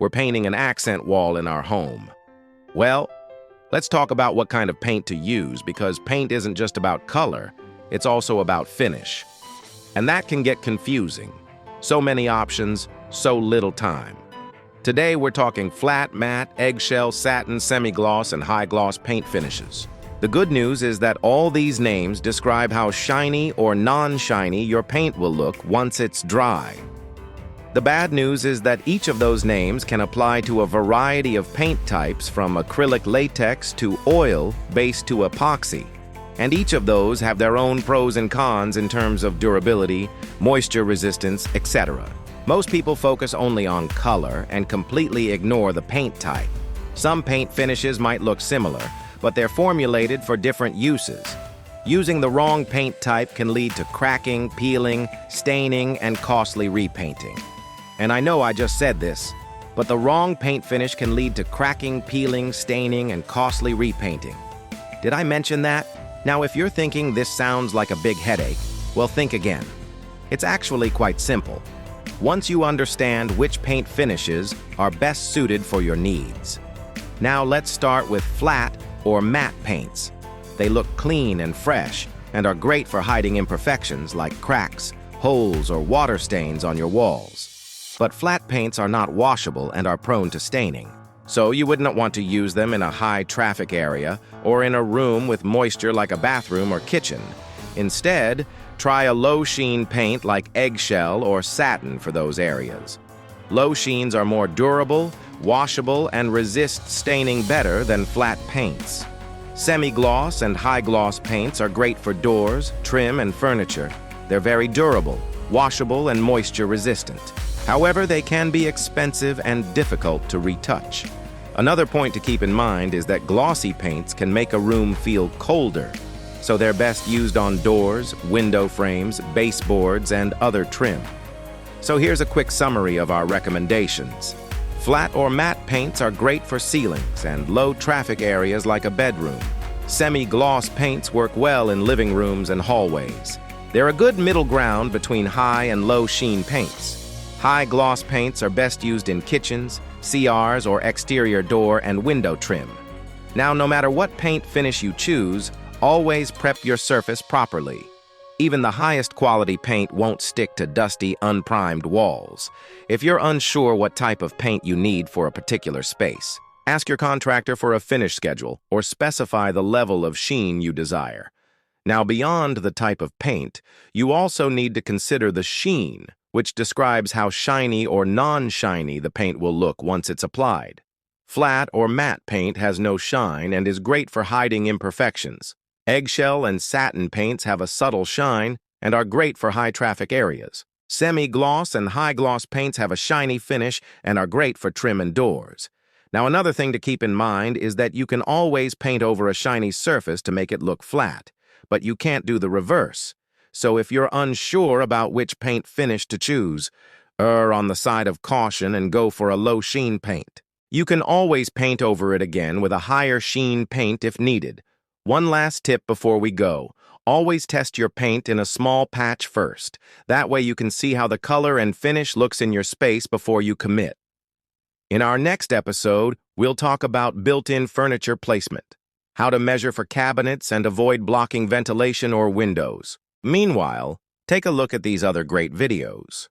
we're painting an accent wall in our home. Well, let's talk about what kind of paint to use, because paint isn't just about color, it's also about finish. And that can get confusing. So many options, so little time. Today we're talking flat, matte, eggshell, satin, semi-gloss, and high-gloss paint finishes. The good news is that all these names describe how shiny or non-shiny your paint will look once it's dry. The bad news is that each of those names can apply to a variety of paint types, from acrylic latex to oil based to epoxy. And each of those have their own pros and cons in terms of durability, moisture resistance, etc. Most people focus only on color and completely ignore the paint type. Some paint finishes might look similar, but they're formulated for different uses. Using the wrong paint type can lead to cracking, peeling, staining, and costly repainting. And I know I just said this, but the wrong paint finish can lead to cracking, peeling, staining, and costly repainting. Did I mention that? Now, if you're thinking this sounds like a big headache, well, think again. It's actually quite simple. Once you understand which paint finishes are best suited for your needs. Now let's start with flat or matte paints. They look clean and fresh and are great for hiding imperfections like cracks, holes, or water stains on your walls. But flat paints are not washable and are prone to staining. So you wouldn't want to use them in a high-traffic area or in a room with moisture like a bathroom or kitchen. Instead, try a low-sheen paint like eggshell or satin for those areas. Low sheens are more durable, washable, and resist staining better than flat paints. Semi-gloss and high-gloss paints are great for doors, trim, and furniture. They're very durable, washable, and moisture-resistant. However, they can be expensive and difficult to retouch. Another point to keep in mind is that glossy paints can make a room feel colder, so they're best used on doors, window frames, baseboards, and other trim. So here's a quick summary of our recommendations. Flat or matte paints are great for ceilings and low-traffic areas like a bedroom. Semi-gloss paints work well in living rooms and hallways. They're a good middle ground between high and low-sheen paints. High-gloss paints are best used in kitchens, CRs, or exterior door and window trim. Now, no matter what paint finish you choose, always prep your surface properly. Even the highest quality paint won't stick to dusty, unprimed walls. If you're unsure what type of paint you need for a particular space, ask your contractor for a finish schedule or specify the level of sheen you desire. Now, beyond the type of paint, you also need to consider the sheen, which describes how shiny or non-shiny the paint will look once it's applied. Flat or matte paint has no shine and is great for hiding imperfections. Eggshell and satin paints have a subtle shine and are great for high-traffic areas. Semi-gloss and high-gloss paints have a shiny finish and are great for trim and doors. Now, another thing to keep in mind is that you can always paint over a shiny surface to make it look flat, but you can't do the reverse. So if you're unsure about which paint finish to choose, err on the side of caution and go for a low-sheen paint. You can always paint over it again with a higher sheen paint if needed. One last tip before we go. Always test your paint in a small patch first. That way you can see how the color and finish looks in your space before you commit. In our next episode, we'll talk about built-in furniture placement, how to measure for cabinets and avoid blocking ventilation or windows. Meanwhile, take a look at these other great videos.